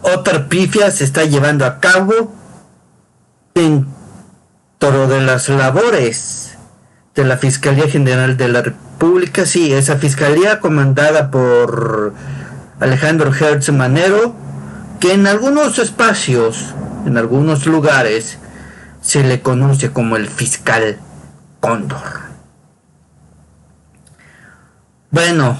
Otra pifia se está llevando a cabo dentro de las labores de la Fiscalía General de la República. Sí, esa fiscalía comandada por Alejandro Hertz Manero, que en algunos espacios, en algunos lugares, se le conoce como el fiscal Cóndor. Bueno,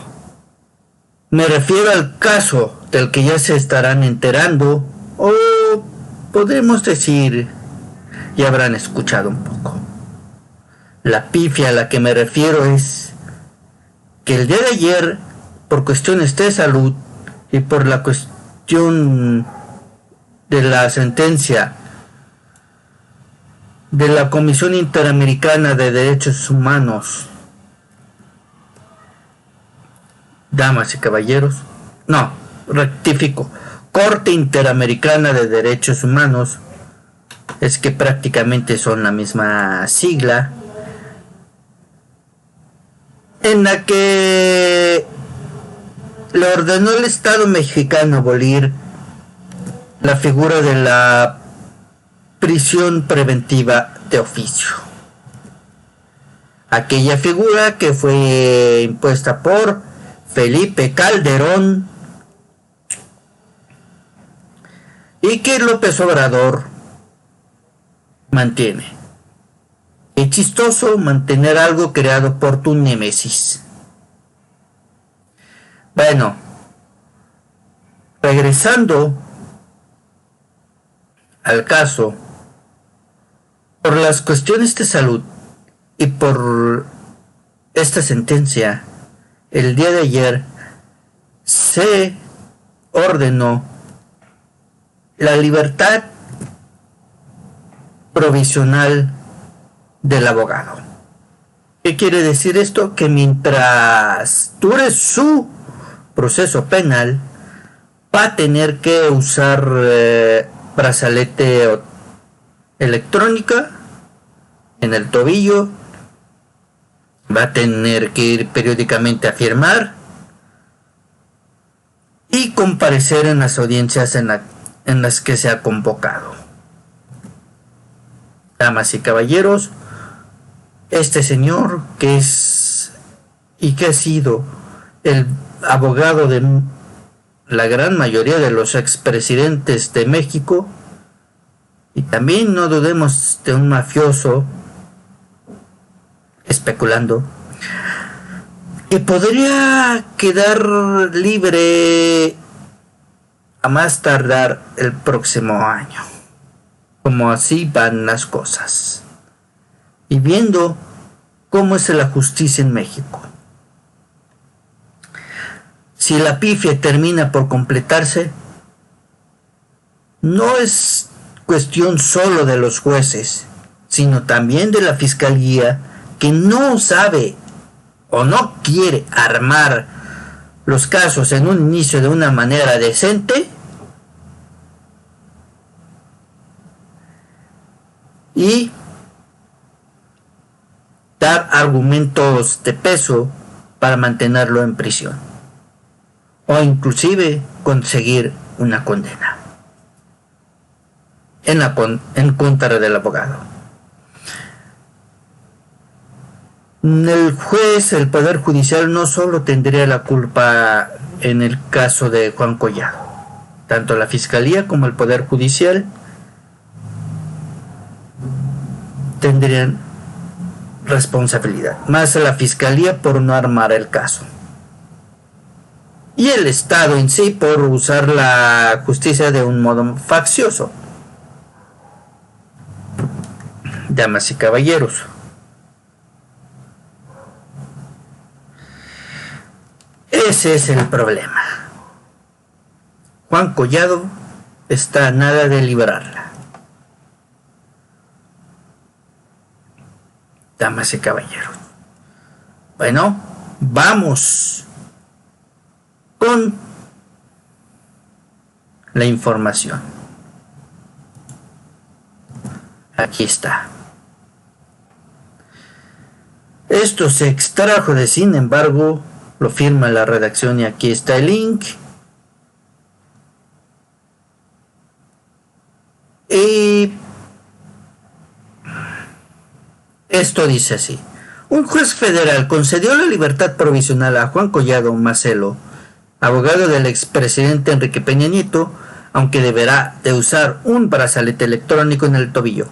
me refiero al caso del que ya se estarán enterando, o podemos decir, ya habrán escuchado un poco. La pifia a la que me refiero es que el día de ayer, por cuestiones de salud y por la cuestión de la sentencia de la Comisión Interamericana de Derechos Humanos, damas y caballeros, no, rectifico, Corte Interamericana de Derechos Humanos, es que prácticamente son la misma sigla, en la que le ordenó el Estado mexicano abolir la figura de la prisión preventiva de oficio. Aquella figura que fue impuesta por Felipe Calderón y que López Obrador mantiene. Es chistoso mantener algo creado por tu némesis. Bueno, regresando al caso, por las cuestiones de salud y por esta sentencia, el día de ayer se ordenó la libertad provisional del abogado. ¿Qué quiere decir esto? Que mientras dure su proceso penal, va a tener que usar brazalete electrónica en el tobillo, va a tener que ir periódicamente a firmar y comparecer en las audiencias en las que se ha convocado. Damas y caballeros, este señor que es y que ha sido el abogado de la gran mayoría de los expresidentes de México, y también no dudemos de un mafioso, especulando, que podría quedar libre a más tardar el próximo año, como así van las cosas, y viendo cómo es la justicia en México. Si la pifia termina por completarse, no es cuestión solo de los jueces, sino también de la fiscalía, que no sabe o no quiere armar los casos en un inicio de una manera decente, y dar argumentos de peso para mantenerlo en prisión, o inclusive conseguir una condena en contra del abogado. El juez, el Poder Judicial, no solo tendría la culpa en el caso de Juan Collado. Tanto la Fiscalía como el Poder Judicial tendrían responsabilidad. Más la Fiscalía por no armar el caso. Y el Estado en sí por usar la justicia de un modo faccioso. Damas y caballeros, ese es el problema. Juan Collado está a nada de librarla. Damas y caballeros, bueno, vamos con la información. Aquí está. Esto se extrajo de Sin Embargo, lo firma la redacción y aquí está el link. Y esto dice así. Un juez federal concedió la libertad provisional a Juan Collado Macelo, abogado del expresidente Enrique Peña Nieto, aunque deberá de usar un brazalete electrónico en el tobillo.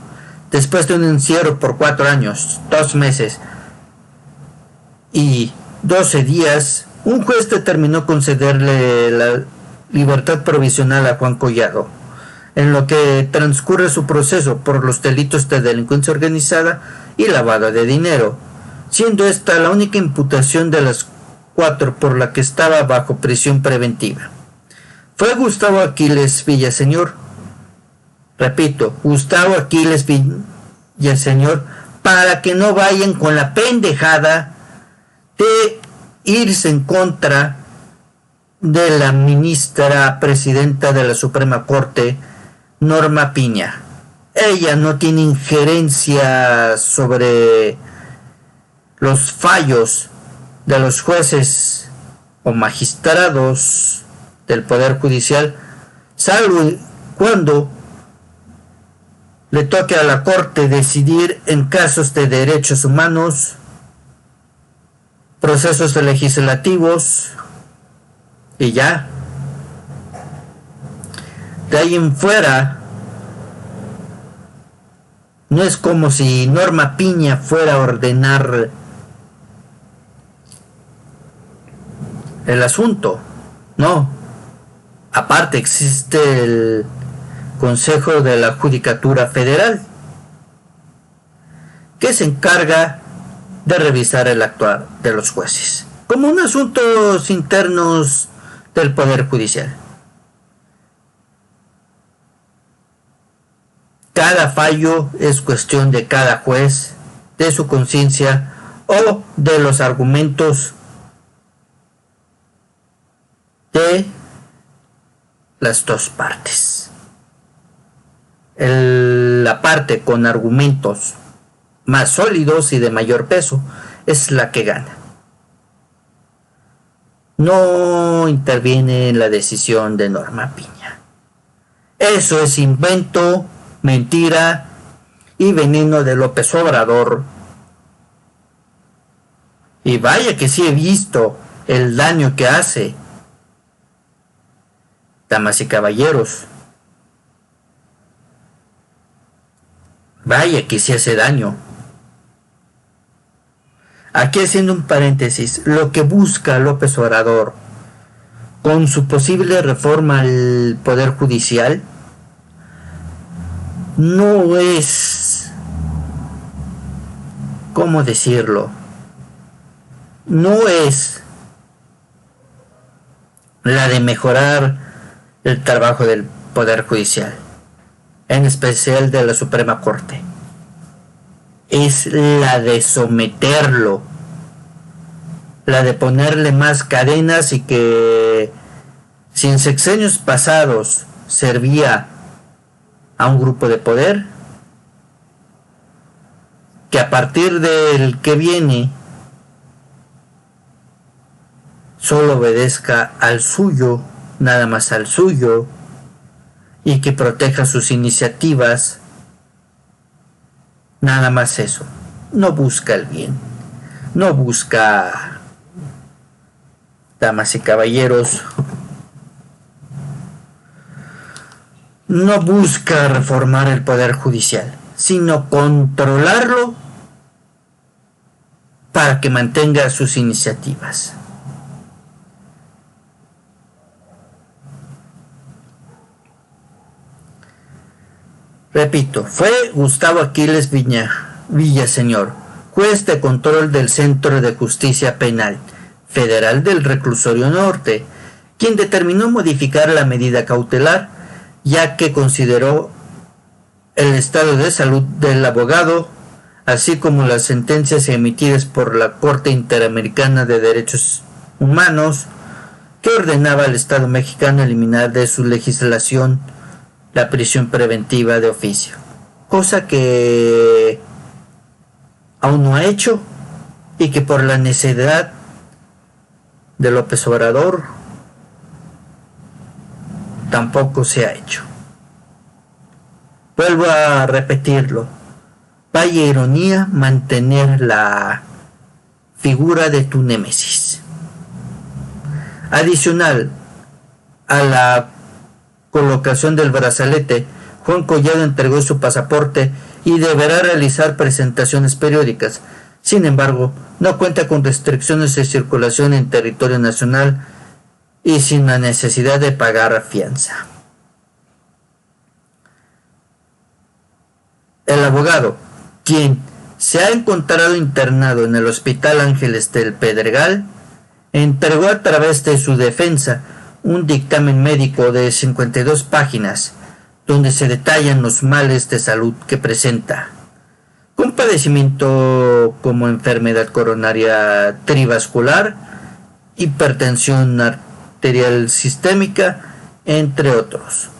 Después de un encierro por 4 años, 2 meses y 12 días, un juez determinó concederle la libertad provisional a Juan Collado, en lo que transcurre su proceso por los delitos de delincuencia organizada y lavado de dinero, siendo esta la única imputación de las 4 por la que estaba bajo prisión preventiva. Fue Gustavo Aquiles Villaseñor, repito, Gustavo Aquiles Villaseñor, para que no vayan con la pendejada de irse en contra de la ministra presidenta de la Suprema Corte, Norma Piña. Ella no tiene injerencia sobre los fallos de los jueces o magistrados del Poder Judicial, salvo cuando le toque a la Corte decidir en casos de derechos humanos, procesos legislativos y ya. De ahí en fuera, no es como si Norma Piña fuera a ordenar el asunto, no. Aparte existe el Consejo de la Judicatura Federal, que se encarga de revisar el actuar de los jueces, como un asuntos internos del Poder Judicial. Cada fallo es cuestión de cada juez, de su conciencia o de los argumentos de las dos partes. La parte con argumentos más sólidos y de mayor peso es la que gana. No interviene en la decisión de Norma Piña. Eso es invento, mentira y veneno de López Obrador. Y vaya que sí he visto el daño que hace. Damas y caballeros, vaya que sí hace daño. Aquí haciendo un paréntesis, lo que busca López Obrador con su posible reforma al Poder Judicial no es, ¿cómo decirlo? No es la de mejorar el trabajo del Poder Judicial, en especial de la Suprema Corte. Es la de someterlo, la de ponerle más cadenas, y que si en sexenios pasados servía a un grupo de poder, que a partir del que viene solo obedezca al suyo, nada más al suyo, y que proteja sus iniciativas. Nada más eso. No busca el bien. No busca, damas y caballeros, no busca reformar el Poder Judicial, sino controlarlo para que mantenga sus iniciativas. Repito, fue Gustavo Aquiles Villaseñor, juez de control del Centro de Justicia Penal Federal del Reclusorio Norte, quien determinó modificar la medida cautelar, ya que consideró el estado de salud del abogado, así como las sentencias emitidas por la Corte Interamericana de Derechos Humanos, que ordenaba al Estado mexicano eliminar de su legislación la prisión preventiva de oficio, cosa que aún no ha hecho, y que por la necesidad de López Obrador tampoco se ha hecho. Vuelvo a repetirlo. Vaya ironía mantener la figura de tu némesis. Adicional a la colocación del brazalete, Juan Collado entregó su pasaporte y deberá realizar presentaciones periódicas. Sin embargo, no cuenta con restricciones de circulación en territorio nacional y sin la necesidad de pagar fianza. El abogado, quien se ha encontrado internado en el Hospital Ángeles del Pedregal, entregó a través de su defensa un dictamen médico de 52 páginas, donde se detallan los males de salud que presenta, un padecimiento como enfermedad coronaria trivascular, hipertensión arterial sistémica, entre otros.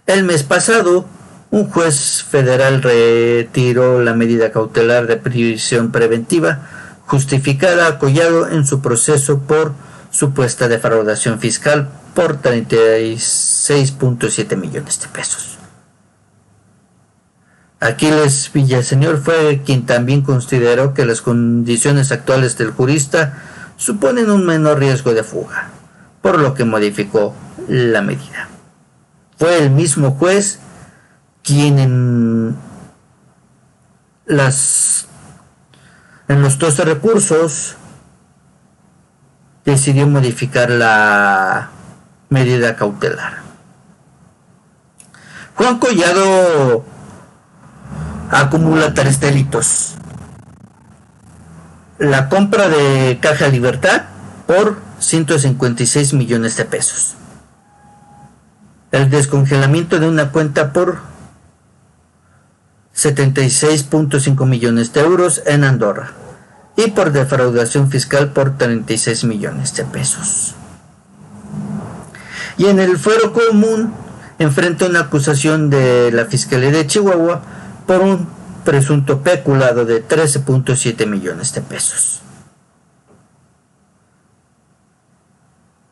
El mes pasado, un juez federal retiró la medida cautelar de prisión preventiva justificada a Collado en su proceso por supuesta defraudación fiscal por 36.7 millones de pesos. Aquiles Villaseñor fue quien también consideró que las condiciones actuales del jurista suponen un menor riesgo de fuga, por lo que modificó la medida. Fue el mismo juez quien en los 12 recursos decidió modificar la medida cautelar. Juan Collado acumula 3 delitos: la compra de Caja Libertad por 156 millones de pesos, el descongelamiento de una cuenta por 76.5 millones de euros en Andorra y por defraudación fiscal por 36 millones de pesos. Y en el fuero común enfrenta una acusación de la Fiscalía de Chihuahua por un presunto peculado de 13.7 millones de pesos.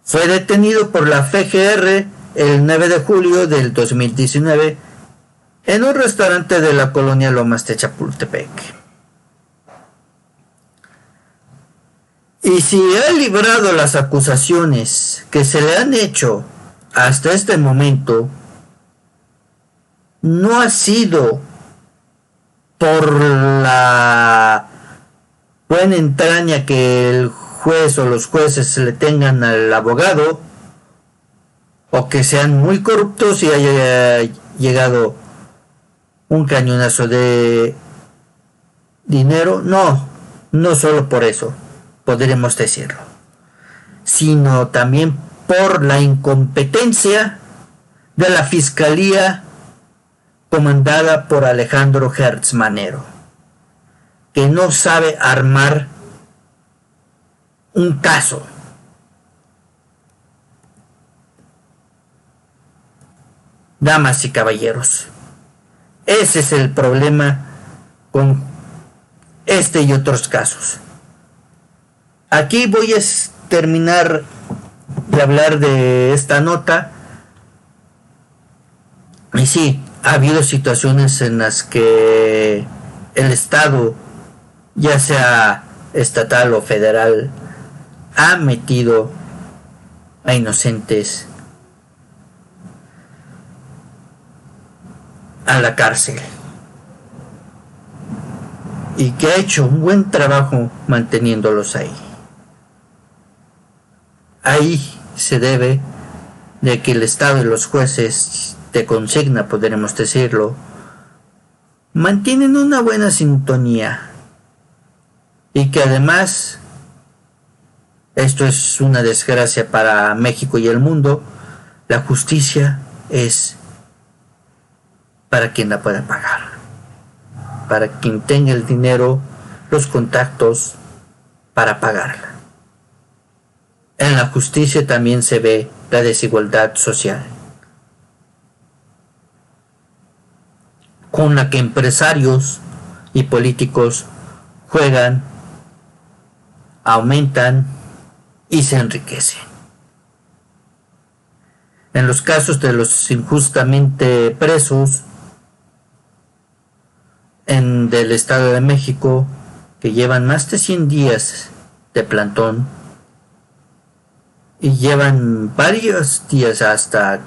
Fue detenido por la FGR el 9 de julio del 2019 en un restaurante de la colonia Lomas de Chapultepec. Y si ha librado las acusaciones que se le han hecho hasta este momento, no ha sido por la buena entraña que el juez o los jueces le tengan al abogado, o que sean muy corruptos y haya llegado un cañonazo de dinero. No solo por eso, podremos decirlo, sino también por la incompetencia de la Fiscalía comandada por Alejandro Gertz Manero, que no sabe armar un caso. Damas y caballeros, ese es el problema con este y otros casos. Aquí voy a terminar de hablar de esta nota. Y sí, ha habido situaciones en las que el Estado, ya sea estatal o federal, ha metido a inocentes a la cárcel, y que ha hecho un buen trabajo manteniéndolos ahí. Ahí se debe de que el Estado y los jueces de consigna, podremos decirlo, mantienen una buena sintonía, y que además, esto es una desgracia para México y el mundo, la justicia es para quien la pueda pagar, para quien tenga el dinero, los contactos para pagarla. En la justicia también se ve la desigualdad social, con la que empresarios y políticos juegan, aumentan y se enriquecen. En los casos de los injustamente presos del Estado de México, que llevan más de 100 días de plantón y llevan varios días, hasta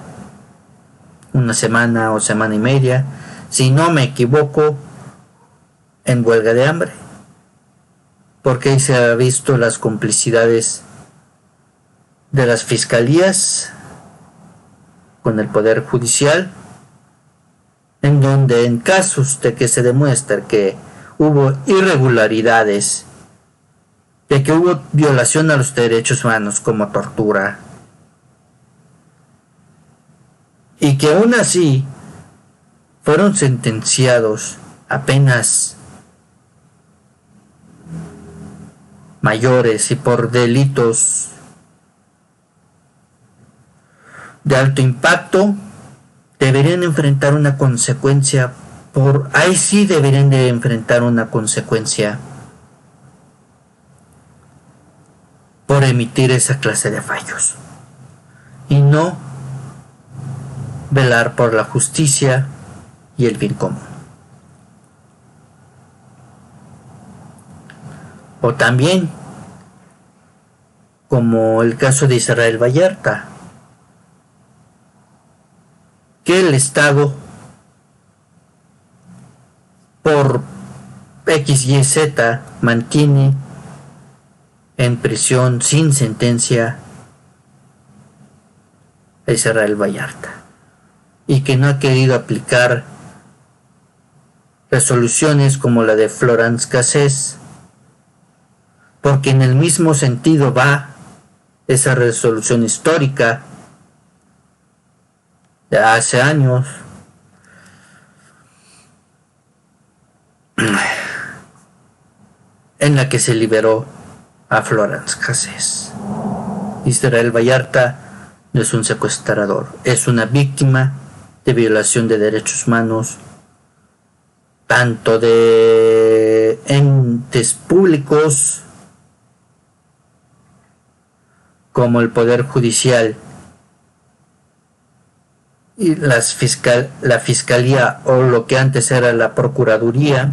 una semana o semana y media, si no me equivoco, en huelga de hambre, porque ahí se ha visto las complicidades de las fiscalías con el Poder Judicial, en donde en casos de que se demuestre que hubo irregularidades, de que hubo violación a los derechos humanos como tortura, y que aún así fueron sentenciados a penas mayores y por delitos de alto impacto, deberían enfrentar una consecuencia ahí sí deberían de enfrentar una consecuencia por emitir esa clase de fallos y no velar por la justicia y el bien común. O también, como el caso de Israel Vallarta, que el Estado, por X, Y, Z, mantiene en prisión sin sentencia a Israel Vallarta, y que no ha querido aplicar resoluciones como la de Florence Cassés, porque en el mismo sentido va esa resolución histórica de hace años, en la que se liberó a Florence Cassés. Israel Vallarta no es un secuestrador, es una víctima de violación de derechos humanos, tanto de entes públicos como el Poder Judicial y la Fiscalía, o lo que antes era la Procuraduría,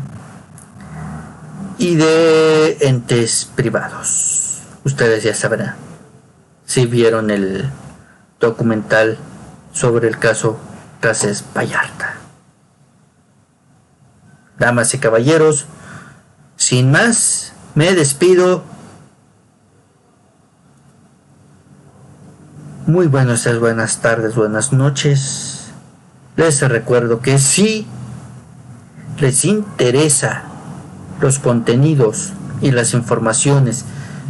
y de entes privados. Ustedes ya sabrán si vieron el documental sobre el caso Cassés Vallarta. Damas y caballeros, sin más, me despido. Muy buenas tardes, buenas noches. Les recuerdo que si les interesa los contenidos y las informaciones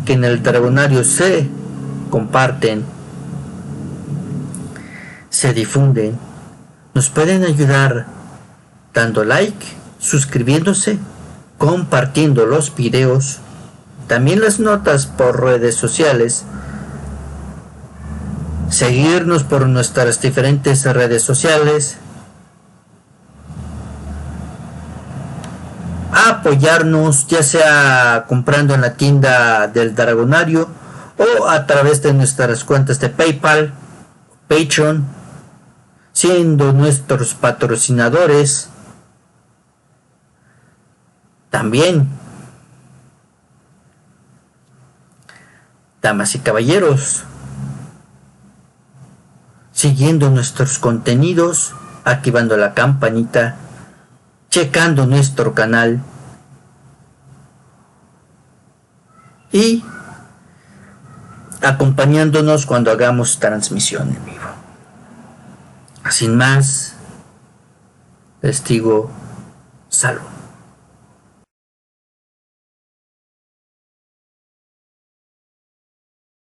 que en el Dragonario se comparten, se difunden, nos pueden ayudar dando like, suscribiéndose, compartiendo los videos, también las notas por redes sociales, seguirnos por nuestras diferentes redes sociales, apoyarnos ya sea comprando en la tienda del Dragonario o a través de nuestras cuentas de PayPal, Patreon, siendo nuestros patrocinadores. También, damas y caballeros, siguiendo nuestros contenidos, activando la campanita, checando nuestro canal y acompañándonos cuando hagamos transmisión en vivo. Sin más, les digo salud.